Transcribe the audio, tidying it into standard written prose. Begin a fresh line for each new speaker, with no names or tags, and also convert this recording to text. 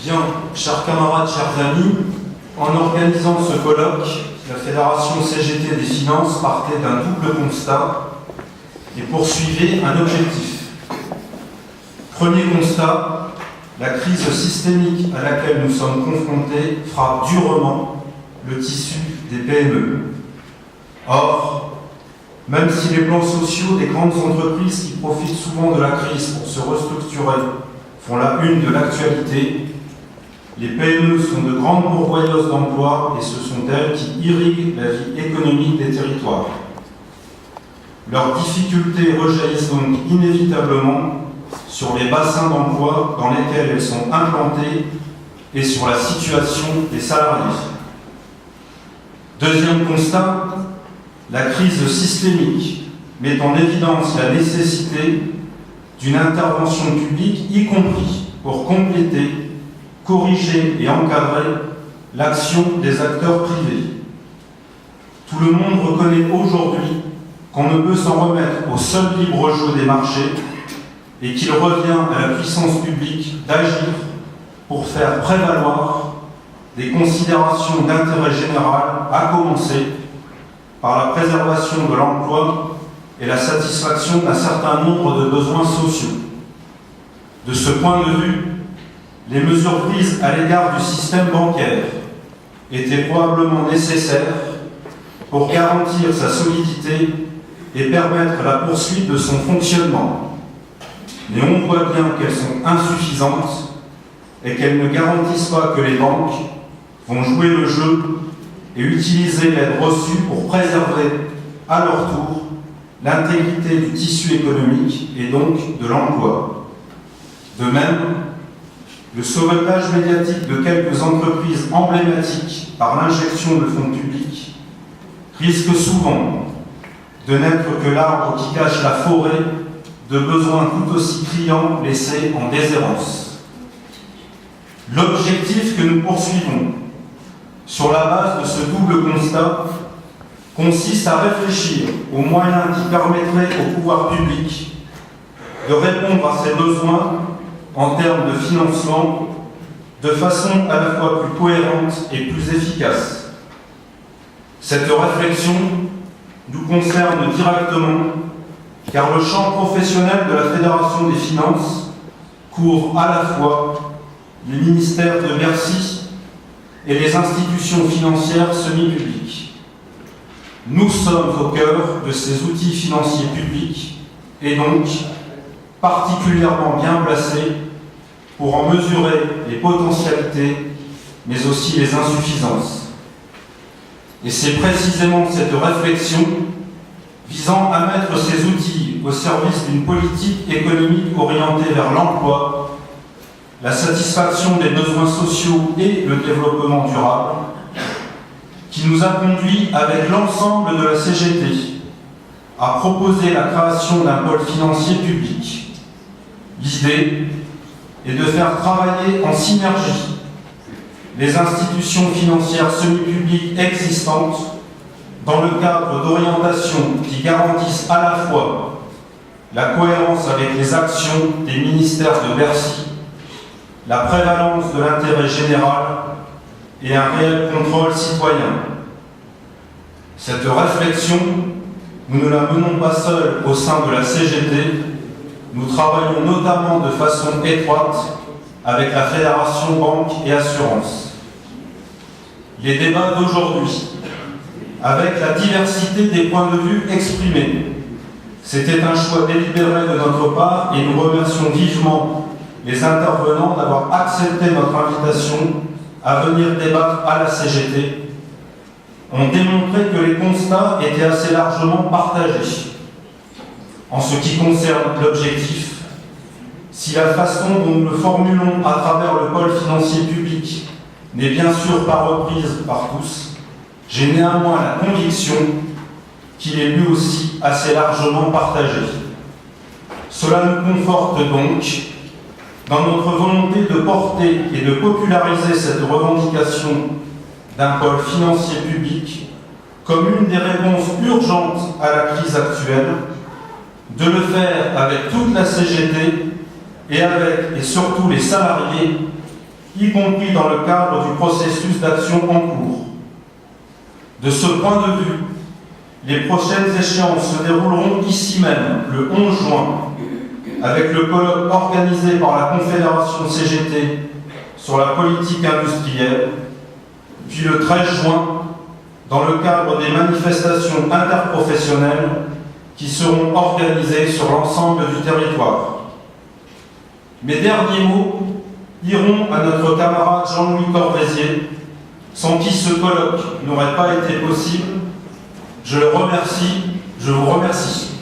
Bien, chers camarades, chers amis, en organisant ce colloque, la Fédération CGT des Finances partait d'un double constat et poursuivait un objectif. Premier constat, la crise systémique à laquelle nous sommes confrontés frappe durement le tissu des PME. Or, même si les plans sociaux des grandes entreprises qui profitent souvent de la crise pour se restructurer font la une de l'actualité, les PME sont de grandes pourvoyeuses d'emplois et ce sont elles qui irriguent la vie économique des territoires. Leurs difficultés rejaillissent donc inévitablement sur les bassins d'emploi dans lesquels elles sont implantées et sur la situation des salariés. Deuxième constat, la crise systémique met en évidence la nécessité d'une intervention publique, y compris pour compléter, corriger et encadrer l'action des acteurs privés. Tout le monde reconnaît aujourd'hui qu'on ne peut s'en remettre au seul libre jeu des marchés et qu'il revient à la puissance publique d'agir pour faire prévaloir des considérations d'intérêt général, à commencer par la préservation de l'emploi et la satisfaction d'un certain nombre de besoins sociaux. De ce point de vue, les mesures prises à l'égard du système bancaire étaient probablement nécessaires pour garantir sa solidité et permettre la poursuite de son fonctionnement. Mais on voit bien qu'elles sont insuffisantes et qu'elles ne garantissent pas que les banques vont jouer le jeu et utiliser l'aide reçue pour préserver à leur tour l'intégrité du tissu économique et donc de l'emploi. De même, le sauvetage médiatique de quelques entreprises emblématiques par l'injection de fonds publics risque souvent de n'être que l'arbre qui cache la forêt de besoins tout aussi criants laissés en déshérence. L'objectif que nous poursuivons sur la base de ce double constat consiste à réfléchir aux moyens qui permettraient au pouvoir public de répondre à ces besoins en termes de financement de façon à la fois plus cohérente et plus efficace. Cette réflexion nous concerne directement car le champ professionnel de la Fédération des Finances couvre à la fois les ministères de Bercy et les institutions financières semi-publiques. Nous sommes au cœur de ces outils financiers publics et donc particulièrement bien placés pour en mesurer les potentialités mais aussi les insuffisances. Et c'est précisément cette réflexion visant à mettre ces outils au service d'une politique économique orientée vers l'emploi, la satisfaction des besoins sociaux et le développement durable, qui nous a conduit avec l'ensemble de la CGT à proposer la création d'un pôle financier public. L'idée est de faire travailler en synergie les institutions financières semi-publiques existantes dans le cadre d'orientations qui garantissent à la fois la cohérence avec les actions des ministères de Bercy, la prévalence de l'intérêt général et un réel contrôle citoyen. Cette réflexion, nous ne la menons pas seuls au sein de la CGT, nous travaillons notamment de façon étroite avec la Fédération Banque et Assurance. Les débats d'aujourd'hui, avec la diversité des points de vue exprimés, c'était un choix délibéré de notre part et nous remercions vivement les intervenants d'avoir accepté notre invitation à venir débattre à la CGT, ont démontré que les constats étaient assez largement partagés. En ce qui concerne l'objectif, si la façon dont nous le formulons à travers le pôle financier public n'est bien sûr pas reprise par tous, j'ai néanmoins la conviction qu'il est lui aussi assez largement partagé. Cela nous conforte donc dans notre volonté de porter et de populariser cette revendication d'un pôle financier public comme une des réponses urgentes à la crise actuelle, de le faire avec toute la CGT et avec et surtout les salariés y compris dans le cadre du processus d'action en cours. De ce point de vue, les prochaines échéances se dérouleront ici même, le 11 juin, avec le colloque organisé par la Confédération CGT sur la politique industrielle, puis le 13 juin, dans le cadre des manifestations interprofessionnelles qui seront organisées sur l'ensemble du territoire. Mes derniers mots iront à notre camarade Jean-Louis Corvézier, sans qui ce colloque n'aurait pas été possible. Je le remercie, je vous remercie.